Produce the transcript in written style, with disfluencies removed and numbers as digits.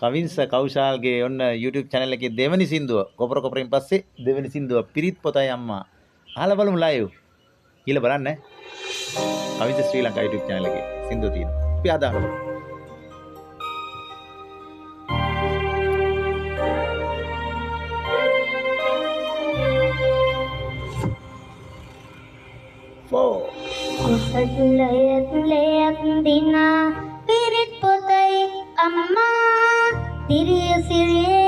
කවින්ස කෞශාල්ගේ ඔන්න YouTube channel එකේ දෙවෙනි සින්දුව කොපර කොපරින් පස්සේ දෙවෙනි සින්දුව පිරිත් පොතයි අම්මා. අහලා බලමු live. කියලා බලන්න. කවින්ස ශ්‍රී ලංකා YouTube channel එකේ සින්දුව තියෙනවා. අපි අදහනවා. Leyat dina pirit potay amma diri siri